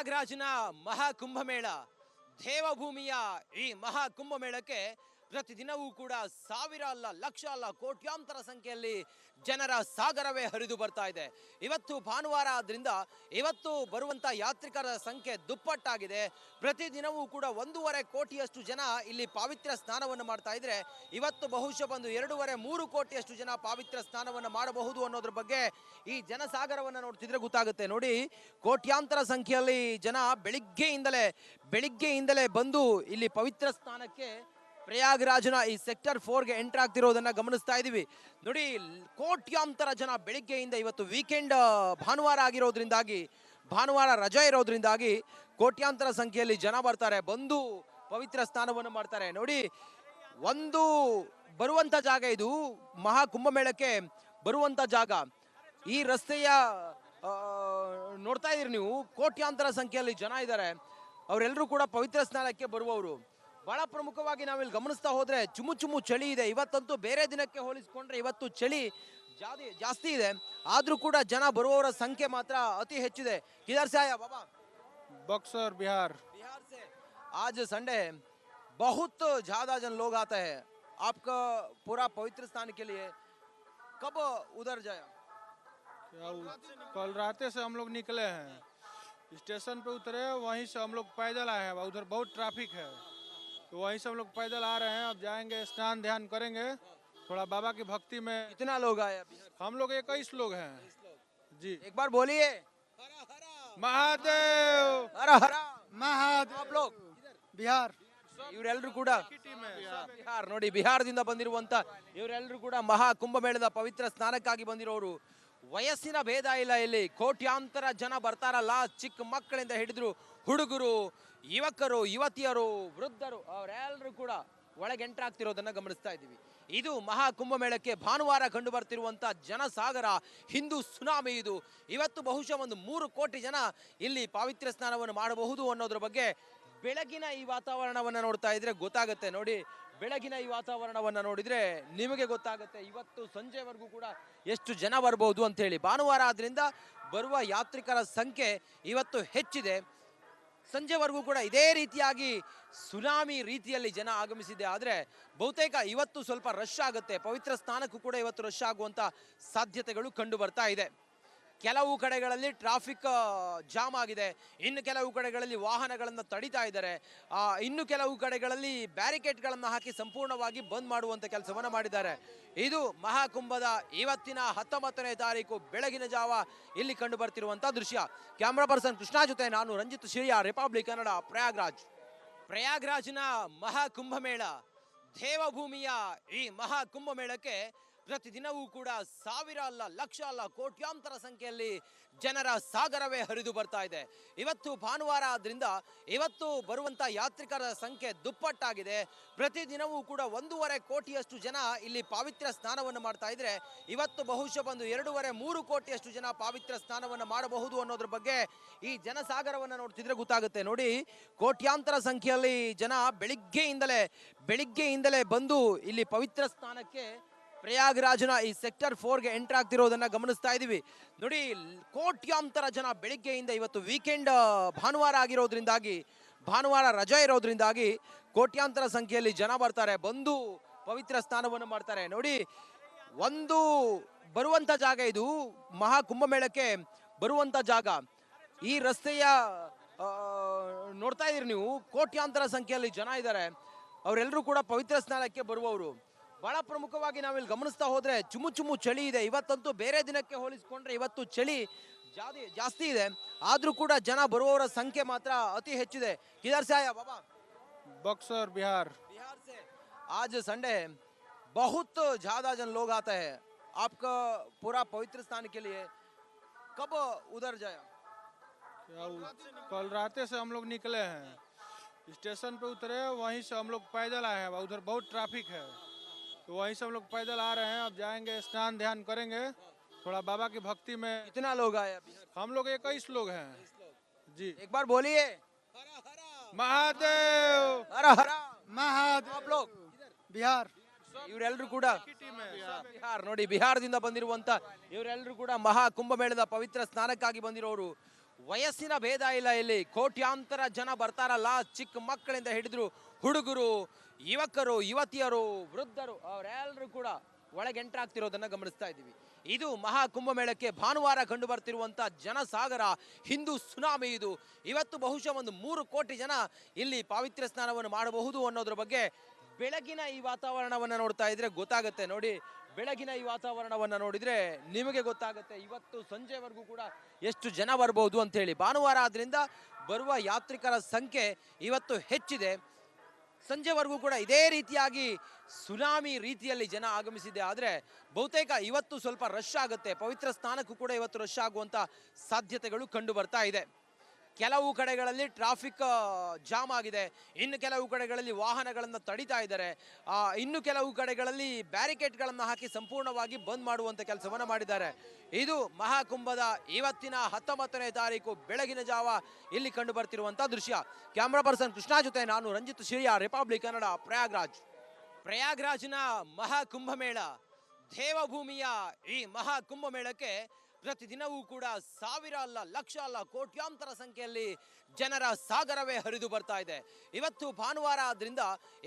ಪ್ರಯಾಗ್ರಾಜ್ನ ಮಹಾ ಕುಂಭಮೇಳ ದೇವಭೂಮಿಯ ಈ ಮಹಾ ಕುಂಭಮೇಳಕ್ಕೆ ಪ್ರತಿದಿನವೂ ಕೂಡ ಸಾವಿರ ಅಲ್ಲ, ಲಕ್ಷ ಅಲ್ಲ, ಕೋಟ್ಯಾಂತರ ಸಂಖ್ಯೆಯಲ್ಲಿ ಜನರ ಸಾಗರವೇ ಹರಿದು ಬರ್ತಾ ಇದೆ. ಇವತ್ತು ಭಾನುವಾರ ಆದ್ರಿಂದ ಇವತ್ತು ಬರುವಂತ ಯಾತ್ರಿಕರ ಸಂಖ್ಯೆ ದುಪ್ಪಟ್ಟಾಗಿದೆ. ಪ್ರತಿದಿನವೂ ಕೂಡ 1.5 ಕೋಟಿಯಷ್ಟು ಜನ ಇಲ್ಲಿ ಪಾವಿತ್ರ್ಯ ಸ್ನಾನವನ್ನು ಮಾಡ್ತಾ ಇದ್ರೆ ಇವತ್ತು ಬಹುಶಃ ಬಂದು 2.5-3 ಕೋಟಿಯಷ್ಟು ಜನ ಪಾವಿತ್ರ್ಯ ಸ್ನಾನವನ್ನು ಮಾಡಬಹುದು ಅನ್ನೋದ್ರ ಬಗ್ಗೆ ಈ ಜನಸಾಗರವನ್ನು ನೋಡ್ತಿದ್ರೆ ಗೊತ್ತಾಗುತ್ತೆ. ನೋಡಿ, ಕೋಟ್ಯಾಂತರ ಸಂಖ್ಯೆಯಲ್ಲಿ ಜನ ಬೆಳಿಗ್ಗೆಯಿಂದಲೇ ಬಂದು ಇಲ್ಲಿ ಪವಿತ್ರ ಸ್ನಾನಕ್ಕೆ ಪ್ರಯಾಗ್ರಾಜ್ನ ಈ ಸೆಕ್ಟರ್ 4ಗೆ ಎಂಟರ್ ಆಗ್ತಿರೋದನ್ನ ಗಮನಿಸ್ತಾ ಇದೀವಿ. ನೋಡಿ, ಕೋಟ್ಯಾಂತರ ಜನ ಬೆಳಿಗ್ಗೆಯಿಂದ, ಇವತ್ತು ವೀಕೆಂಡ್ ಭಾನುವಾರ ಆಗಿರೋದ್ರಿಂದಾಗಿ, ಭಾನುವಾರ ರಜೆ ಇರೋದ್ರಿಂದಾಗಿ ಕೋಟ್ಯಾಂತರ ಸಂಖ್ಯೆಯಲ್ಲಿ ಜನ ಬರ್ತಾರೆ, ಬಂದು ಪವಿತ್ರ ಸ್ನಾನವನ್ನು ಮಾಡ್ತಾರೆ. ನೋಡಿ, ಒಂದು ಬರುವಂತ ಜಾಗ, ಇದು ಮಹಾ ಕುಂಭಮೇಳಕ್ಕೆ ಬರುವಂತ ಜಾಗ. ಈ ರಸ್ತೆಯ ನೋಡ್ತಾ ಇದೀರಿ ನೀವು, ಕೋಟ್ಯಾಂತರ ಸಂಖ್ಯೆಯಲ್ಲಿ ಜನ ಇದ್ದಾರೆ. ಅವರೆಲ್ಲರೂ ಕೂಡ ಪವಿತ್ರ ಸ್ನಾನಕ್ಕೆ ಬರುವವರು. ಬಹಳ ಪ್ರಮುಖವಾಗಿ ನಾವಿಲ್ಲಿ ಗಮನಿಸ್ತಾ ಹೋದ್ರೆ ಚುಮು ಚಳಿ ಇದೆ. ಇವತ್ತಂತೂ ಬೇರೆ ದಿನಕ್ಕೆ ಹೋಲಿಸಿಕೊಂಡ್ರೆ ಇವತ್ತು ಚಳಿ ಜಾಸ್ತಿ ಇದೆ. ಆದ್ರೂ ಕೂಡ ಜನ ಬರುವವರ ಸಂಖ್ಯೆ ಮಾತ್ರ ಅತಿ ಹೆಚ್ಚಿದೆ. किधर से आया बाबा? बक्सर बिहार से। आज संडे बहुत ज्यादा जन लोग आते हैं। आपका पूरा पवित्र स्थान के लिए कब उधर जाया? कल रात से हम लोग निकले हैं, स्टेशन पे उतरे, वहीं से हम लोग पैदल आए हैं। उधर बहुत ट्रैफिक है तो वहीं से हम लोग पैदल आ रहे हैं। अब जाएंगे, स्नान ध्यान करेंगे, थोड़ा बाबा की भक्ति में। कितना लोग आए अभी? हम लोग 21 लोग हैं जी। एक बार बोलिए महादेव हर हर महादेव। आप लोग बिहार ಇವರೆಲ್ಲರೂ ಕೂಡ ಬಿಹಾರ್, ನೋಡಿ, ಬಿಹಾರದಿಂದ ಬಂದಿರುವಂತ ಇವರೆಲ್ಲರೂ ಕೂಡ ಮಹಾ ಕುಂಭಮೇಳದ ಪವಿತ್ರ ಸ್ನಾನಕ್ಕಾಗಿ ಬಂದಿರೋರು. ವಯಸ್ಸಿನ ಭೇದ ಇಲ್ಲ ಇಲ್ಲಿ. ಕೋಟ್ಯಾಂತರ ಜನ ಬರ್ತಾರಲ್ಲ, ಚಿಕ್ಕ ಮಕ್ಕಳಿಂದ ಹಿಡಿದ್ರು ಹುಡುಗರು, ಯುವಕರು, ಯುವತಿಯರು, ವೃದ್ಧರು, ಅವರೆಲ್ಲರೂ ಕೂಡ ಒಳಗೆ ಎಂಟರ್ ಆಗ್ತಿರೋದನ್ನ ಗಮನಿಸ್ತಾ ಇದ್ದೀವಿ. ಇದು ಮಹಾ ಕುಂಭಮೇಳಕ್ಕೆ ಭಾನುವಾರ ಕಂಡು ಬರ್ತಿರುವಂತ ಜನಸಾಗರ, ಹಿಂದೂ ಸುನಾಮಿ ಇದು. ಇವತ್ತು ಬಹುಶಃ ಒಂದು 3 ಕೋಟಿ ಜನ ಇಲ್ಲಿ ಪಾವಿತ್ರ್ಯ ಸ್ನಾನವನ್ನು ಮಾಡಬಹುದು ಅನ್ನೋದ್ರ ಬಗ್ಗೆ ಬೆಳಗಿನ ಈ ವಾತಾವರಣವನ್ನ ನೋಡ್ತಾ ಇದ್ರೆ ಗೊತ್ತಾಗುತ್ತೆ. ನೋಡಿ, ಬೆಳಗಿನ ಈ ವಾತಾವರಣವನ್ನ ನೋಡಿದ್ರೆ ನಿಮಗೆ ಗೊತ್ತಾಗುತ್ತೆ ಇವತ್ತು ಸಂಜೆವರೆಗೂ ಕೂಡ ಎಷ್ಟು ಜನ ಬರ್ಬೋದು ಅಂತ ಹೇಳಿ. ಭಾನುವಾರ ಆದ್ರಿಂದ ಬರುವ ಯಾತ್ರಿಕರ ಸಂಖ್ಯೆ ಇವತ್ತು ಹೆಚ್ಚಿದೆ. ಸಂಜೆವರೆಗೂ ಕೂಡ ಇದೇ ರೀತಿಯಾಗಿ ಸುನಾಮಿ ರೀತಿಯಲ್ಲಿ ಜನ ಆಗಮಿಸಿದೆ. ಆದರೆ ಬಹುತೇಕ ಇವತ್ತು ಸ್ವಲ್ಪ ರಶ್ ಆಗುತ್ತೆ. ಪವಿತ್ರ ಸ್ನಾನಕ್ಕೂ ಕೂಡ ಇವತ್ತು ರಶ್ ಆಗುವಂತ ಸಾಧ್ಯತೆಗಳು ಕಂಡು ಬರ್ತಾ ಇದೆ. ಕೆಲವು ಕಡೆಗಳಲ್ಲಿ ಟ್ರಾಫಿಕ್ ಜಾಮ್ ಆಗಿದೆ, ಇನ್ನು ಕೆಲವು ಕಡೆಗಳಲ್ಲಿ ವಾಹನಗಳನ್ನು ತಡಿತಾ ಇದ್ದಾರೆ, ಇನ್ನು ಕೆಲವು ಕಡೆಗಳಲ್ಲಿ ಬ್ಯಾರಿಕೇಡ್ಗಳನ್ನು ಹಾಕಿ ಸಂಪೂರ್ಣವಾಗಿ ಬಂದ್ ಮಾಡುವಂತ ಕೆಲಸವನ್ನ ಮಾಡಿದ್ದಾರೆ. ಇದು ಮಹಾಕುಂಭದ ಇವತ್ತಿನ 19ನೇ ತಾರೀಕು ಬೆಳಗಿನ ಜಾವ ಇಲ್ಲಿ ಕಂಡು ಬರ್ತಿರುವಂತ ದೃಶ್ಯ. ಕ್ಯಾಮ್ರಾ ಪರ್ಸನ್ ಕೃಷ್ಣ ಜೊತೆ ನಾನು ರಂಜಿತ್ ಶಿರಿಯಾ, ರಿಪಬ್ಲಿಕ್ ಕನ್ನಡ, ಪ್ರಯಾಗ್ರಾಜ್ನ ಮಹಾ ಕುಂಭಮೇಳ ದೇವಭೂಮಿಯ ಈ ಮಹಾ ಕುಂಭಮೇಳಕ್ಕೆ ಪ್ರತಿದಿನವೂ ಕೂಡ ಸಾವಿರ ಅಲ್ಲ, ಲಕ್ಷ ಅಲ್ಲ, ಕೋಟ್ಯಾಂತರ ಸಂಖ್ಯೆಯಲ್ಲಿ ಜನರ ಸಾಗರವೇ ಹರಿದು ಬರ್ತಾ ಇದೆ. ಇವತ್ತು ಭಾನುವಾರ ಆದ್ರಿಂದ ಇವತ್ತು ಬರುವಂತ ಯಾತ್ರಿಕರ ಸಂಖ್ಯೆ ದುಪ್ಪಟ್ಟಾಗಿದೆ. ಪ್ರತಿದಿನವೂ ಕೂಡ 1.5 ಕೋಟಿಯಷ್ಟು ಜನ ಇಲ್ಲಿ ಪಾವಿತ್ರ್ಯ ಸ್ನಾನವನ್ನು ಮಾಡ್ತಾ ಇದ್ರೆ ಇವತ್ತು ಬಹುಶಃ ಬಂದು 2.5-3 ಕೋಟಿಯಷ್ಟು ಜನ ಪಾವಿತ್ರ್ಯ ಸ್ನಾನವನ್ನು ಮಾಡಬಹುದು ಅನ್ನೋದ್ರ ಬಗ್ಗೆ ಈ ಜನಸಾಗರವನ್ನು ನೋಡ್ತಿದ್ರೆ ಗೊತ್ತಾಗುತ್ತೆ. ನೋಡಿ, ಕೋಟ್ಯಾಂತರ ಸಂಖ್ಯೆಯಲ್ಲಿ ಜನ ಬೆಳಿಗ್ಗೆಯಿಂದಲೇ ಬಂದು ಇಲ್ಲಿ ಪವಿತ್ರ ಸ್ನಾನಕ್ಕೆ ಪ್ರಯಾಗ್ರಾಜ್ನ ಈ ಸೆಕ್ಟರ್ 4ಗೆ ಎಂಟರ್ ಆಗ್ತಿರೋದನ್ನ ಗಮನಿಸ್ತಾ ಇದೀವಿ. ನೋಡಿ, ಕೋಟ್ಯಾಂತರ ಜನ ಬೆಳಿಗ್ಗೆಯಿಂದ, ಇವತ್ತು ವೀಕೆಂಡ್ ಭಾನುವಾರ ಆಗಿರೋದ್ರಿಂದಾಗಿ, ಭಾನುವಾರ ರಜೆ ಇರೋದ್ರಿಂದಾಗಿ ಕೋಟ್ಯಾಂತರ ಸಂಖ್ಯೆಯಲ್ಲಿ ಜನ ಬರ್ತಾರೆ, ಬಂದು ಪವಿತ್ರ ಸ್ನಾನವನ್ನು ಮಾಡ್ತಾರೆ. ನೋಡಿ, ಒಂದು ಬರುವಂತ ಜಾಗ, ಇದು ಮಹಾ ಕುಂಭಮೇಳಕ್ಕೆ ಬರುವಂತ ಜಾಗ. ಈ ರಸ್ತೆಯ ನೋಡ್ತಾ ಇದೀರಿ ನೀವು, ಕೋಟ್ಯಾಂತರ ಸಂಖ್ಯೆಯಲ್ಲಿ ಜನ ಇದ್ದಾರೆ. ಅವರೆಲ್ಲರೂ ಕೂಡ ಪವಿತ್ರ ಸ್ನಾನಕ್ಕೆ ಬರುವವರು. ಬಹಳ ಪ್ರಮುಖವಾಗಿ ನಾವಿಲ್ಲಿ ಗಮನಿಸ್ತಾ ಹೋದ್ರೆ ಚುಮು ಚಳಿ ಇದೆ. ಇವತ್ತಂತೂ ಬೇರೆ ದಿನಕ್ಕೆ ಹೋಲಿಸಿಕೊಂಡ್ರೆ ಇವತ್ತು ಚಳಿ ಜಾಸ್ತಿ ಇದೆ. ಆದ್ರೂ ಕೂಡ ಜನ ಬರುವವರ ಸಂಖ್ಯೆ ಮಾತ್ರ ಅತಿ ಹೆಚ್ಚಿದೆ. किधर से आया बाबा? बक्सर बिहार से। आज संडे बहुत ज्यादा जन लोग आते हैं। आपका पूरा पवित्र स्थान के लिए कब उधर जाया? कल रात से हम लोग निकले हैं, स्टेशन पे उतरे, वहीं से हम लोग पैदल आए हैं। उधर बहुत ट्रैफिक है तो वहीं से हम लोग पैदल आ रहे हैं। अब जाएंगे, स्नान ध्यान करेंगे, थोड़ा बाबा की भक्ति में। कितना लोग आए अभी? हम लोग 21 लोग हैं जी। एक बार बोलिए महादेव हर हर महादेव। आप लोग बिहार ಇವರೆಲ್ಲರೂ ಕೂಡ ಬಿಹಾರ್, ನೋಡಿ, ಬಿಹಾರದಿಂದ ಬಂದಿರುವಂತ ಇವರೆಲ್ಲರೂ ಕೂಡ ಮಹಾ ಕುಂಭಮೇಳದ ಪವಿತ್ರ ಸ್ನಾನಕ್ಕಾಗಿ ಬಂದಿರೋರು. ವಯಸ್ಸಿನ ಭೇದ ಇಲ್ಲ ಇಲ್ಲಿ. ಕೋಟ್ಯಾಂತರ ಜನ ಬರ್ತಾರಲ್ಲ, ಚಿಕ್ಕ ಮಕ್ಕಳಿಂದ ಹಿಡಿದ್ರು ಹುಡುಗರು, ಯುವಕರು, ಯುವತಿಯರು, ವೃದ್ಧರು ಅವರೆಲ್ಲರೂ ಕೂಡ ಒಳಗೆ ಎಂಟರ್ ಆಗ್ತಿರೋದನ್ನ ಗಮನಿಸ್ತಾ ಇದ್ದೀವಿ. ಇದು ಮಹಾ ಕುಂಭಮೇಳಕ್ಕೆ ಭಾನುವಾರ ಕಂಡು ಬರ್ತಿರುವಂತ ಜನಸಾಗರ, ಹಿಂದೂ ಸುನಾಮಿ ಇದು. ಇವತ್ತು ಬಹುಶಃ ಒಂದು 3 ಕೋಟಿ ಜನ ಇಲ್ಲಿ ಪಾವಿತ್ರ್ಯ ಸ್ನಾನವನ್ನು ಮಾಡಬಹುದು ಅನ್ನೋದ್ರ ಬಗ್ಗೆ ಬೆಳಗಿನ ಈ ವಾತಾವರಣವನ್ನ ನೋಡ್ತಾ ಇದ್ರೆ ಗೊತ್ತಾಗುತ್ತೆ. ನೋಡಿ, ಬೆಳಗಿನ ಈ ವಾತಾವರಣವನ್ನ ನೋಡಿದ್ರೆ ನಿಮಗೆ ಗೊತ್ತಾಗುತ್ತೆ ಇವತ್ತು ಸಂಜೆವರೆಗೂ ಕೂಡ ಎಷ್ಟು ಜನ ಬರ್ಬೋದು ಅಂತ ಹೇಳಿ. ಭಾನುವಾರ ಆದ್ರಿಂದ ಬರುವ ಯಾತ್ರಿಕರ ಸಂಖ್ಯೆ ಇವತ್ತು ಹೆಚ್ಚಿದೆ. ಸಂಜೆವರೆಗೂ ಕೂಡ ಇದೇ ರೀತಿಯಾಗಿ ಸುನಾಮಿ ರೀತಿಯಲ್ಲಿ ಜನ ಆಗಮಿಸಿದೆ. ಆದರೆ ಬಹುತೇಕ ಇವತ್ತು ಸ್ವಲ್ಪ ರಶ್ ಆಗುತ್ತೆ. ಪವಿತ್ರ ಸ್ನಾನಕ್ಕೂ ಕೂಡ ಇವತ್ತು ರಶ್ ಆಗುವಂತ ಸಾಧ್ಯತೆಗಳು ಕಂಡು ಬರ್ತಾ ಇದೆ. ಕೆಲವು ಕಡೆಗಳಲ್ಲಿ ಟ್ರಾಫಿಕ್ ಜಾಮ್ ಆಗಿದೆ, ಇನ್ನು ಕೆಲವು ಕಡೆಗಳಲ್ಲಿ ವಾಹನಗಳನ್ನು ತಡಿತಾ ಇದ್ದಾರೆ, ಇನ್ನು ಕೆಲವು ಕಡೆಗಳಲ್ಲಿ ಬ್ಯಾರಿಕೇಡ್ಗಳನ್ನು ಹಾಕಿ ಸಂಪೂರ್ಣವಾಗಿ ಬಂದ್ ಮಾಡುವಂತ ಕೆಲಸವನ್ನ ಮಾಡಿದ್ದಾರೆ. ಇದು ಮಹಾಕುಂಭದ ಇವತ್ತಿನ 19ನೇ ತಾರೀಕು ಬೆಳಗಿನ ಜಾವ ಇಲ್ಲಿ ಕಂಡು ಬರ್ತಿರುವಂತ ದೃಶ್ಯ. ಕ್ಯಾಮ್ರಾ ಪರ್ಸನ್ ಕೃಷ್ಣ ಜೊತೆ ನಾನು ರಂಜಿತ್ ಶಿರಿಯಾ, ರಿಪಬ್ಲಿಕ್ ಕನ್ನಡ, ಪ್ರಯಾಗ್ರಾಜ್ನ ಮಹಾಕುಂಭಮೇಳ, ದೇವಭೂಮಿಯ ಈ ಮಹಾಕುಂಭಮೇಳಕ್ಕೆ ಪ್ರತಿದಿನವೂ ಕೂಡ ಸಾವಿರ ಅಲ್ಲ, ಲಕ್ಷ ಅಲ್ಲ, ಕೋಟ್ಯಾಂತರ ಸಂಖ್ಯೆಯಲ್ಲಿ ಜನರ ಸಾಗರವೇ ಹರಿದು ಬರ್ತಾ ಇದೆ. ಇವತ್ತು ಭಾನುವಾರ ಆದ್ರಿಂದ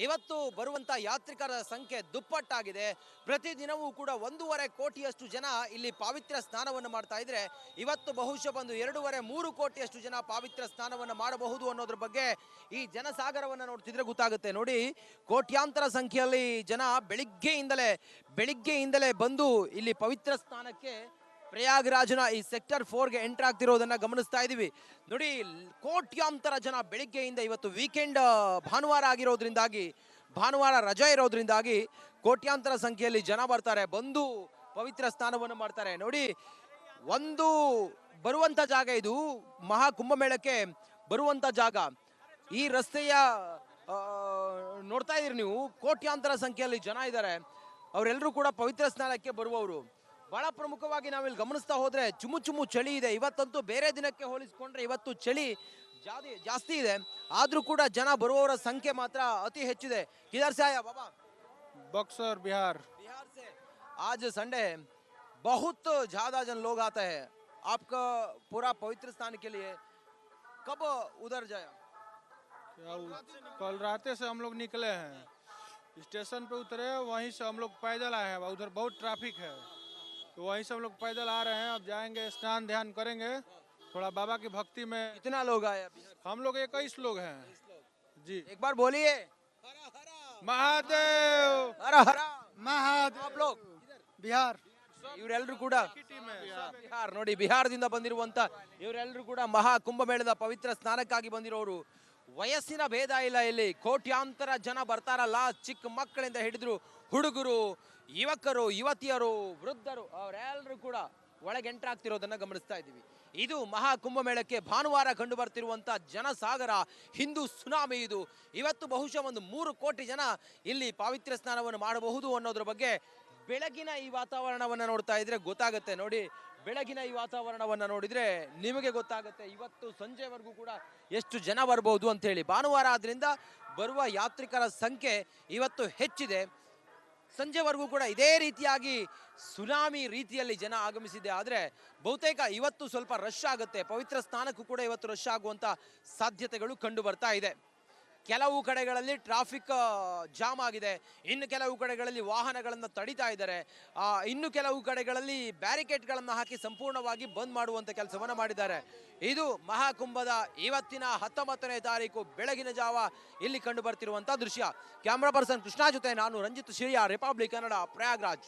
ಇವತ್ತು ಬರುವಂತ ಯಾತ್ರಿಕರ ಸಂಖ್ಯೆ ದುಪ್ಪಟ್ಟಾಗಿದೆ. ಪ್ರತಿದಿನವೂ ಕೂಡ 1.5 ಕೋಟಿಯಷ್ಟು ಜನ ಇಲ್ಲಿ ಪಾವಿತ್ರ್ಯ ಸ್ನಾನವನ್ನು ಮಾಡ್ತಾ ಇದ್ರೆ ಇವತ್ತು ಬಹುಶಃ ಒಂದು 2.5-3 ಕೋಟಿಯಷ್ಟು ಜನ ಪಾವಿತ್ರ್ಯ ಸ್ನಾನವನ್ನು ಮಾಡಬಹುದು ಅನ್ನೋದ್ರ ಬಗ್ಗೆ ಈ ಜನಸಾಗರವನ್ನು ನೋಡ್ತಿದ್ರೆ ಗೊತ್ತಾಗುತ್ತೆ. ನೋಡಿ, ಕೋಟ್ಯಾಂತರ ಸಂಖ್ಯೆಯಲ್ಲಿ ಜನ ಬೆಳಿಗ್ಗೆಯಿಂದಲೇ ಬಂದು ಇಲ್ಲಿ ಪವಿತ್ರ ಸ್ನಾನಕ್ಕೆ ಪ್ರಯಾಗ್ರಾಜ್ನ ಈ ಸೆಕ್ಟರ್ 4ಗೆ ಎಂಟರ್ ಆಗ್ತಿರೋದನ್ನ ಗಮನಿಸ್ತಾ ಇದೀವಿ. ನೋಡಿ, ಕೋಟ್ಯಾಂತರ ಜನ ಬೆಳಿಗ್ಗೆಯಿಂದ, ಇವತ್ತು ವೀಕೆಂಡ್ ಭಾನುವಾರ ಆಗಿರೋದ್ರಿಂದಾಗಿ, ಭಾನುವಾರ ರಜೆ ಇರೋದ್ರಿಂದಾಗಿ ಕೋಟ್ಯಾಂತರ ಸಂಖ್ಯೆಯಲ್ಲಿ ಜನ ಬರ್ತಾರೆ, ಬಂದು ಪವಿತ್ರ ಸ್ನಾನವನ್ನು ಮಾಡ್ತಾರೆ. ನೋಡಿ, ಒಂದು ಬರುವಂತ ಜಾಗ ಇದು, ಮಹಾ ಕುಂಭಮೇಳಕ್ಕೆ ಬರುವಂತ ಜಾಗ. ಈ ರಸ್ತೆಯ ನೋಡ್ತಾ ಇದೀರಿ ನೀವು, ಕೋಟ್ಯಾಂತರ ಸಂಖ್ಯೆಯಲ್ಲಿ ಜನ ಇದ್ದಾರೆ. ಅವರೆಲ್ಲರೂ ಕೂಡ ಪವಿತ್ರ ಸ್ನಾನಕ್ಕೆ ಬರುವವರು. ಬಹಳ ಪ್ರಮುಖವಾಗಿ ನಾವಿಲ್ಲಿ ಗಮನಿಸ್ತಾ ಹೋದ್ರೆ ಚುಮು ಚಳಿ ಇದೆ. ಇವತ್ತಂತೂ ಬೇರೆ ದಿನಕ್ಕೆ ಹೋಲಿಸಿಕೊಂಡ್ರೆ ಇವತ್ತು ಚಳಿ ಜಾಸ್ತಿ ಇದೆ. ಆದ್ರೂ ಕೂಡ ಜನ ಬರುವವರ ಸಂಖ್ಯೆ ಮಾತ್ರ ಅತಿ ಹೆಚ್ಚಿದೆ. किधर से आया बाबा? बक्सर बिहार। बिहार से। आज संडे बहुत ज्यादा जन लोग आते हैं आपका पूरा पवित्र स्थान के लिए। कब उधर जाया? कल रात से हम लोग निकले हैं, स्टेशन पे उतरे, वहीं से हम लोग पैदल आए हैं। उधर बहुत ट्रैफिक है, तो वहीं से हम लोग पैदल आ रहे हैं। अब जाएंगे, स्नान ध्यान करेंगे, थोड़ा बाबा की भक्ति में। कितना लोग आए? हम लोग 21 लोग हैं जी। एक बार बोलिए महादेव हर हर महादेव। आप लोग बिहार ಇವರೆಲ್ಲರೂ ಕೂಡ ಬಿಹಾರ್. ನೋಡಿ, ಬಿಹಾರದಿಂದ ಬಂದಿರುವಂತ ಇವರೆಲ್ಲರೂ ಕೂಡ ಮಹಾ ಕುಂಭಮೇಳದ ಪವಿತ್ರ ಸ್ನಾನಕ್ಕಾಗಿ ಬಂದಿರೋರು. ವಯಸ್ಸಿನ ಭೇದ ಇಲ್ಲ ಇಲ್ಲಿ. ಕೋಟ್ಯಾಂತರ ಜನ ಬರ್ತಾರಲ್ಲ, ಚಿಕ್ಕ ಮಕ್ಕಳಿಂದ ಹಿಡಿದ್ರು ಹುಡುಗರು, ಯುವಕರು, ಯುವತಿಯರು, ವೃದ್ಧರು ಅವರೆಲ್ಲರೂ ಕೂಡ ಒಳಗೆ ಎಂಟರ್ ಆಗ್ತಿರೋದನ್ನ ಗಮನಿಸ್ತಾ ಇದ್ದೀವಿ. ಇದು ಮಹಾ ಕುಂಭಮೇಳಕ್ಕೆ ಭಾನುವಾರ ಕಂಡು ಬರ್ತಿರುವಂತ ಜನಸಾಗರ, ಹಿಂದೂ ಸುನಾಮಿ ಇದು. ಇವತ್ತು ಬಹುಶಃ ಒಂದು 3 ಕೋಟಿ ಜನ ಇಲ್ಲಿ ಪಾವಿತ್ರ್ಯ ಸ್ನಾನವನ್ನು ಮಾಡಬಹುದು ಅನ್ನೋದ್ರ ಬಗ್ಗೆ ಬೆಳಗಿನ ಈ ವಾತಾವರಣವನ್ನ ನೋಡ್ತಾ ಇದ್ರೆ ಗೊತ್ತಾಗುತ್ತೆ. ನೋಡಿ, ಬೆಳಗಿನ ಈ ವಾತಾವರಣವನ್ನ ನೋಡಿದ್ರೆ ನಿಮಗೆ ಗೊತ್ತಾಗುತ್ತೆ ಇವತ್ತು ಸಂಜೆವರೆಗೂ ಕೂಡ ಎಷ್ಟು ಜನ ಬರ್ಬೋದು ಅಂತ ಹೇಳಿ. ಭಾನುವಾರ ಆದ್ರಿಂದ ಬರುವ ಯಾತ್ರಿಕರ ಸಂಖ್ಯೆ ಇವತ್ತು ಹೆಚ್ಚಿದೆ. ಸಂಜೆವರೆಗೂ ಕೂಡ ಇದೇ ರೀತಿಯಾಗಿ ಸುನಾಮಿ ರೀತಿಯಲ್ಲಿ ಜನ ಆಗಮಿಸಿದೆ. ಆದರೆ ಬಹುತೇಕ ಇವತ್ತು ಸ್ವಲ್ಪ ರಶ್ ಆಗುತ್ತೆ. ಪವಿತ್ರ ಸ್ನಾನಕ್ಕೂ ಕೂಡ ಇವತ್ತು ರಶ್ ಆಗುವಂತ ಸಾಧ್ಯತೆಗಳು ಕಂಡು ಬರ್ತಾ ಇದೆ. ಕೆಲವು ಕಡೆಗಳಲ್ಲಿ ಟ್ರಾಫಿಕ್ ಜಾಮ್ ಆಗಿದೆ, ಇನ್ನು ಕೆಲವು ಕಡೆಗಳಲ್ಲಿ ವಾಹನಗಳನ್ನು ತಡಿತಾ ಇದ್ದಾರೆ, ಇನ್ನು ಕೆಲವು ಕಡೆಗಳಲ್ಲಿ ಬ್ಯಾರಿಕೇಡ್ಗಳನ್ನು ಹಾಕಿ ಸಂಪೂರ್ಣವಾಗಿ ಬಂದ್ ಮಾಡುವಂತ ಕೆಲಸವನ್ನ ಮಾಡಿದ್ದಾರೆ. ಇದು ಮಹಾಕುಂಭದ ಇವತ್ತಿನ 19ನೇ ತಾರೀಕು ಬೆಳಗಿನ ಜಾವ ಇಲ್ಲಿ ಕಂಡು ಬರ್ತಿರುವಂತ ದೃಶ್ಯ. ಕ್ಯಾಮ್ರಾ ಪರ್ಸನ್ ಕೃಷ್ಣ ಜೊತೆ ನಾನು ರಂಜಿತ್ ಶಿರಿಯಾ, ರಿಪಬ್ಲಿಕ್ ಕನ್ನಡ, ಪ್ರಯಾಗ್ರಾಜ್.